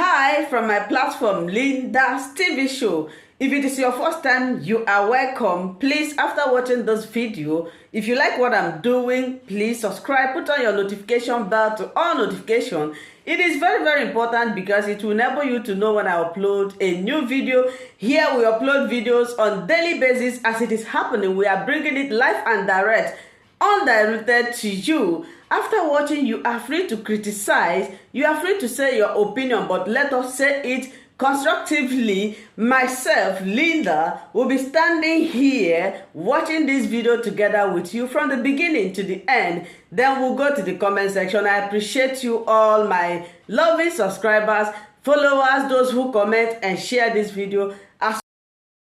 Hi from my platform, LYNDA'S TV show. If it is your first time, you are welcome. Please, after watching this video, if you like what I'm doing, please subscribe, put on your notification bell to all notification. It is very, very important because it will enable you to know when I upload a new video. Here we upload videos on daily basis as it is happening. We are bringing it live and direct, undirected to you. After watching, you are free to criticize, you are free to say your opinion, but let us say it constructively. Myself, Linda, will be standing here watching this video together with you from the beginning to the end. Then we'll go to the comment section. I appreciate you all, my lovely subscribers, followers, those who comment and share this video.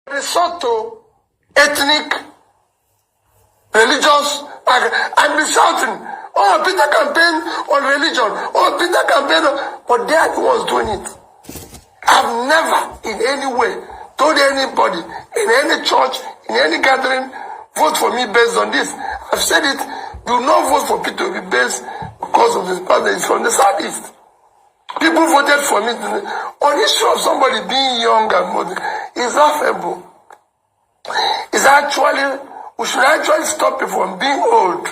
Resort to ethnic, religious, and be shouting, oh, Peter campaign on religion, oh, Peter campaign on, but they are the ones doing it. I've never in any way told anybody in any church, in any gathering, vote for me based on this. I've said it, do not vote for Peter to be based because of his father is from the southeast. People voted for me on the issue of somebody being young and old. It's laughable. It's actually, we should actually stop people from being old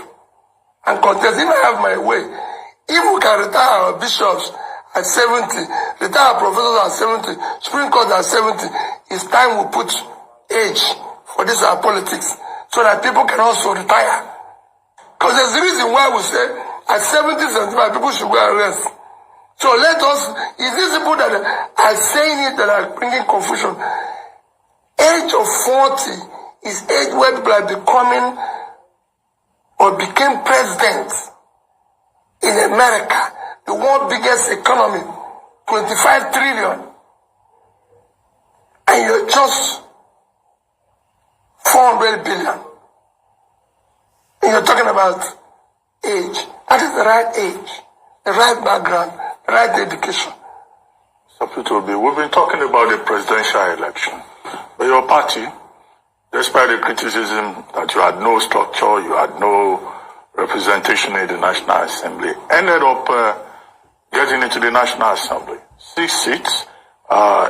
and contest. If I have my way, if we can retire our bishops at 70, retire our professors at 70, Supreme Court at 70, it's time we put age for this our politics so that people can also retire. Because there's a reason why we say at 70, 75, people should go and rest. So let us, is these people that are saying it that are bringing confusion? Age of 40 is age where people are becoming or became president in America, the world's biggest economy, 25 trillion. And you're just 400 billion. And you're talking about age. That is the right age, the right background, the right education. So we've been talking about the presidential election. But your party, despite the criticism that you had no structure, you had no representation in the National Assembly, ended up getting into the National Assembly. 6 seats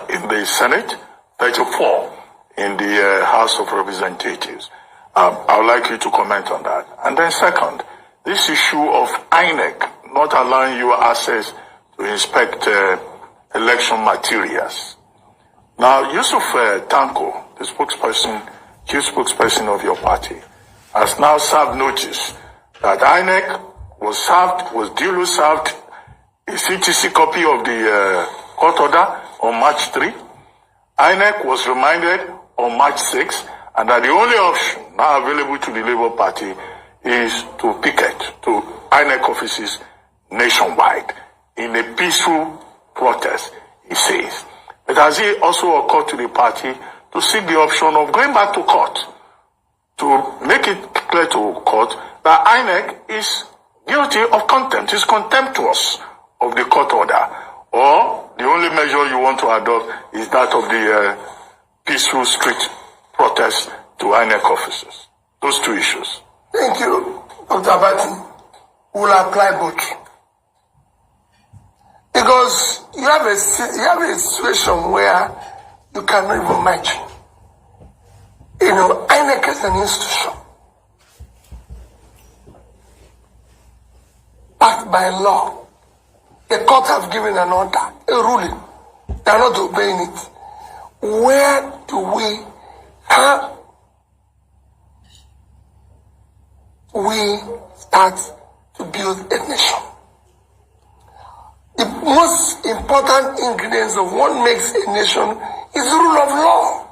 in the Senate, 34 in the House of Representatives. I would like you to comment on that. And then second, this issue of INEC not allowing you access to inspect election materials. Now, Yusuf Tanko, the chief spokesperson of your party, has now served notice that INEC was duly served a CTC copy of the court order on March 3. INEC was reminded on March 6, and that the only option now available to the Labour Party is to picket to INEC offices nationwide in a peaceful protest, he says. But has it also occurred to the party to seek the option of going back to court to make it clear to court that INEC is guilty of contempt, is contemptuous of the court order, or the only measure you want to adopt is that of the peaceful street protest to INEC officers? Those two issues. Thank you, Dr. Abati. We will apply both. Because you have a situation where you cannot even imagine. You know, INEC is an institution backed by law. The court have given an order, a ruling. They are not obeying it. Where do we start to build a nation? The most important ingredients of what makes a nation is the rule of law.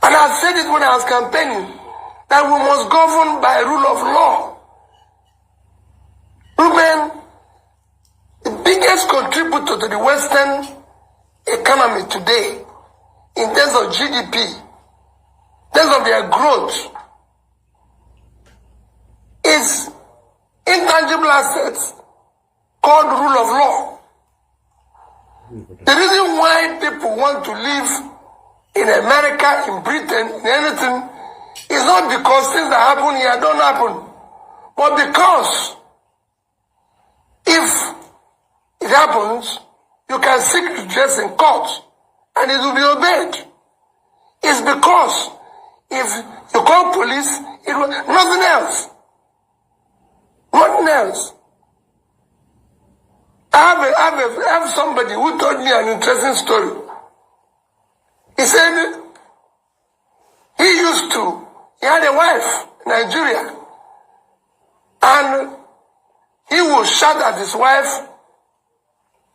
And I said it when I was campaigning, that we must govern by rule of law. Women, the biggest contributor to the Western economy today, in terms of GDP, in terms of their growth, is intangible assets called rule of law. The reason why people want to live in America, in Britain, in anything, is not because things that happen here don't happen, but because if it happens, you can seek redress in court and it will be obeyed. It's because if you call police, it will nothing else. Nothing else. I have somebody who told me an interesting story. He said he had a wife in Nigeria, and he would shout at his wife,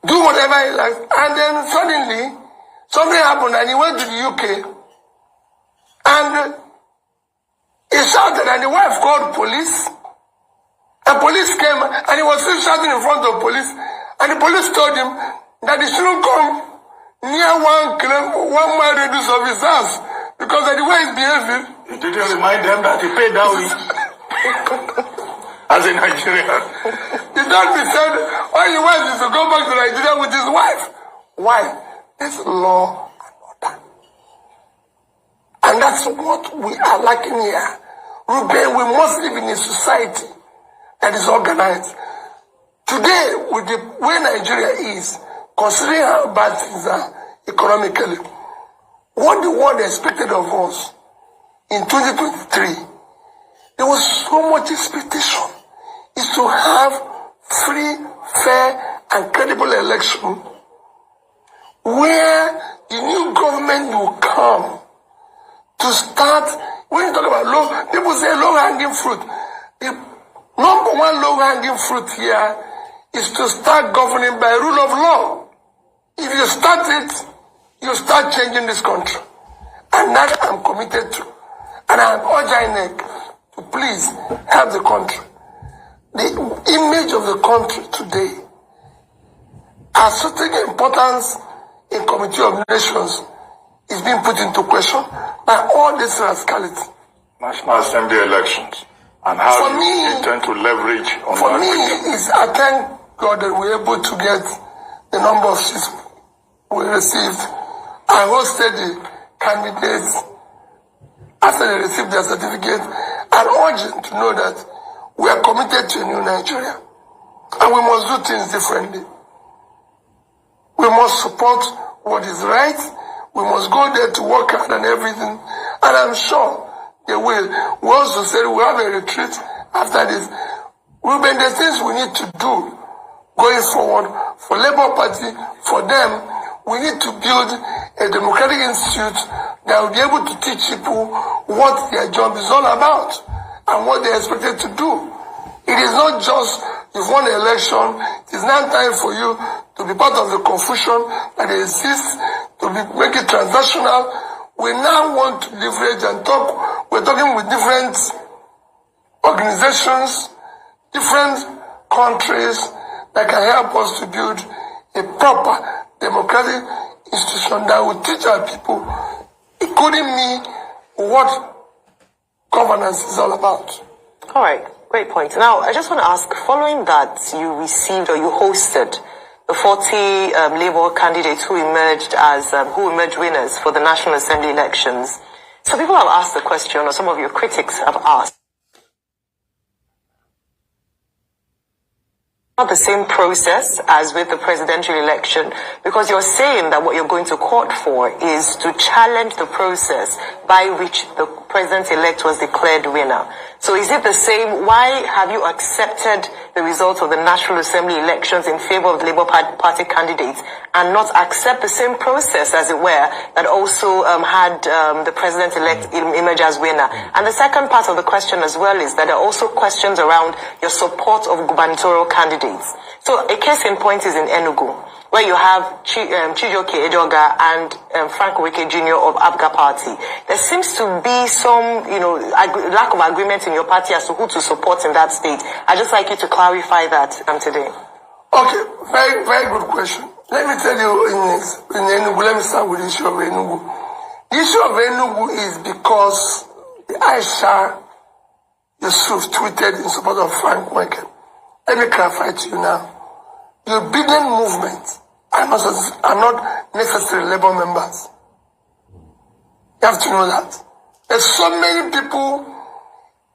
do whatever he likes, and then suddenly something happened and he went to the UK and he shouted and the wife called police. And police came and he was still shouting in front of police, and the police told him that he shouldn't come near one mile radius of his house because of the way he's behaving. You didn't remind them that he paid down as a Nigerian. He told me, said, all he wants is to go back to Nigeria with his wife. Why? There's law and order. And that's what we are lacking here. Ruben, we must live in a society that is organized. Today, with the way Nigeria is, considering how bad things are economically, what the world expected of us in 2023, there was so much expectation, is to have free, fair, and credible election where the new government will come to start. When you talk about people say low-hanging fruit. The number one low-hanging fruit here is to start governing by rule of law. If you start it, you start changing this country. And that I'm committed to. And I'm urging INEC to please help the country. The image of the country today has certain importance in Committee of Nations is being put into question by all this rascality. National Assembly elections. And how do you intend to leverage on that? For me, I thank God that we're able to get the number of seats we received. I hosted the candidates after they received their certificate and urge them to know that we are committed to a new Nigeria. And we must do things differently. We must support what is right. We must go there to work hard and everything. And I'm sure they will. We also said we have a retreat after this. Ruben, the things we need to do going forward for Labour Party, for them, we need to build a democratic institute that will be able to teach people what their job is all about and what they're expected to do. It is not just you've won the election. It is now time for you to be part of the confusion that exists, to make it transnational. We now want to leverage and talk. We're talking with different organizations, different countries that can help us to build a proper democratic institution that will teach our people, including me, what governance is all about. All right, great point. Now, I just want to ask, following that you received or you hosted the 40 Labour candidates who emerged winners for the National Assembly elections, some people have asked the question, or some of your critics have asked, not the same process as with the presidential election, because you're saying that what you're going to court for is to challenge the process by which the president-elect was declared winner. So is it the same? Why have you accepted the results of the National Assembly elections in favor of the Labour Party candidates and not accept the same process, as it were, that also had the president-elect emerge as winner? And the second part of the question as well is that there are also questions around your support of gubernatorial candidates. So a case in point is in Enugu, where you have Chijioke Ejoga and Frank Wike Jr. of ABGA Party. There seems to be some, lack of agreement in your party as to who to support in that state. I'd just like you to clarify that today. Okay, very, very good question. Let me tell you in Enugu, let me start with the issue of Enugu. The issue of Enugu is because Aisha Yusuf tweeted in support of Frank Wike. Let me clarify to you now. The obedient movement are not necessarily Labour members. You have to know that. There's so many people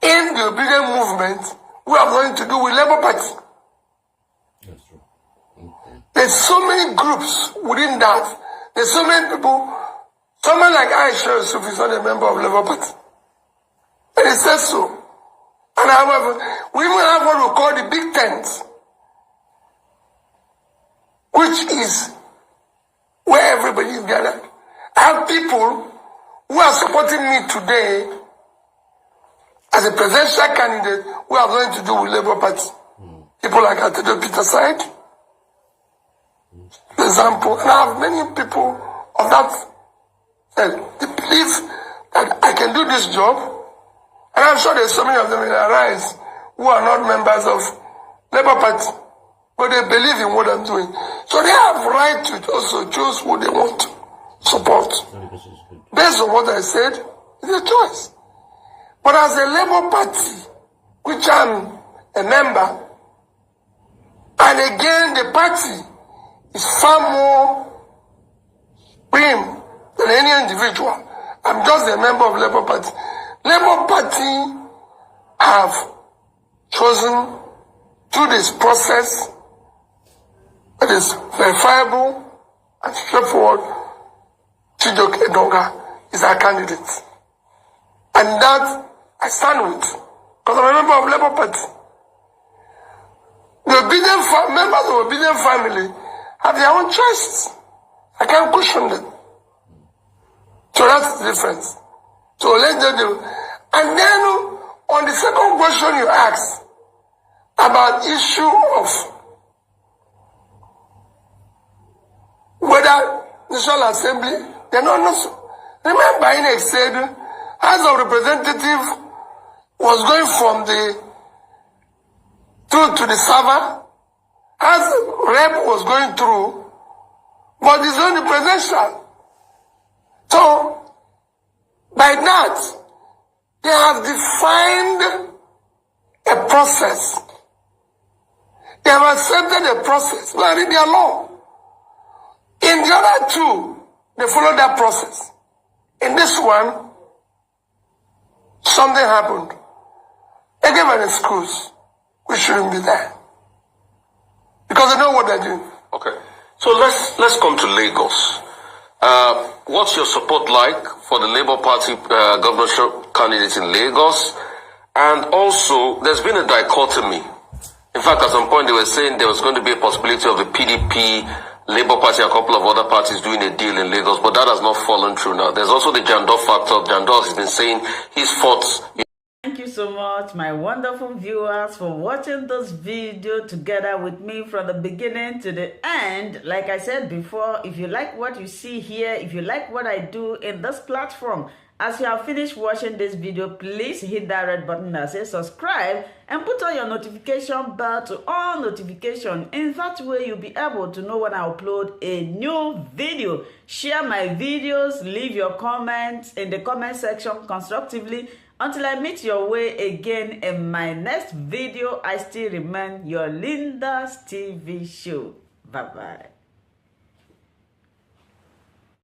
in the obedient movement who have nothing to do with Labour Party. That's true. The There's so many groups within that. There's so many people. Someone like Aisha Yusuf is not a member of Labour Party. And it says so. And however, we even have what we call the big tent, which is where everybody is gathered. I have people who are supporting me today as a presidential candidate who have nothing to do with Labour Party. People like Atedo Peter Side, for example, and I have many people of that. They believe that I can do this job, and I'm sure there's so many of them in Arise who are not members of Labour Party, but they believe in what I'm doing. So they have right to also choose who they want to support. Based on what I said, it's a choice. But as a Labour Party, which I'm a member, and again the party is far more prim than any individual. I'm just a member of Labour Party. Labour Party have chosen through this process that is verifiable and straightforward. Chijioke Edonga is our candidate. And that I stand with, because I'm a member of Labour Party. The obedient members of the obedient family have their own choices. I can't question them. So that's the difference. So let's do. And then on the second question you asked about issue of whether National Assembly, they're not. Remember, INEC said House of Representative was going from the through to the server, as rep was going through, but it's only presidential. So, by that, they have defined a process. They have accepted a process. Well, in their law. In the other two, they follow that process. In this one, something happened. They gave an excuse. We shouldn't be there. Because they know what they're doing. Okay. So let's come to Lagos. What's your support like for the Labour Party governorship candidate in Lagos? And also, there's been a dichotomy. In fact, at some point they were saying there was going to be a possibility of the PDP, Labour Party, and a couple of other parties doing a deal in Lagos, but that has not fallen through now. There's also the Jandor factor. Jandor has been saying he's fought. Thank you so much, my wonderful viewers, for watching this video together with me from the beginning to the end. Like I said before, if you like what you see here, if you like what I do in this platform, as you have finished watching this video, please hit that red button that says subscribe and put on your notification bell to all notification. In that way, you'll be able to know when I upload a new video. Share my videos, leave your comments in the comment section constructively. Until I meet your way again in my next video, I still remain your LYNDA'S TV show. Bye-bye.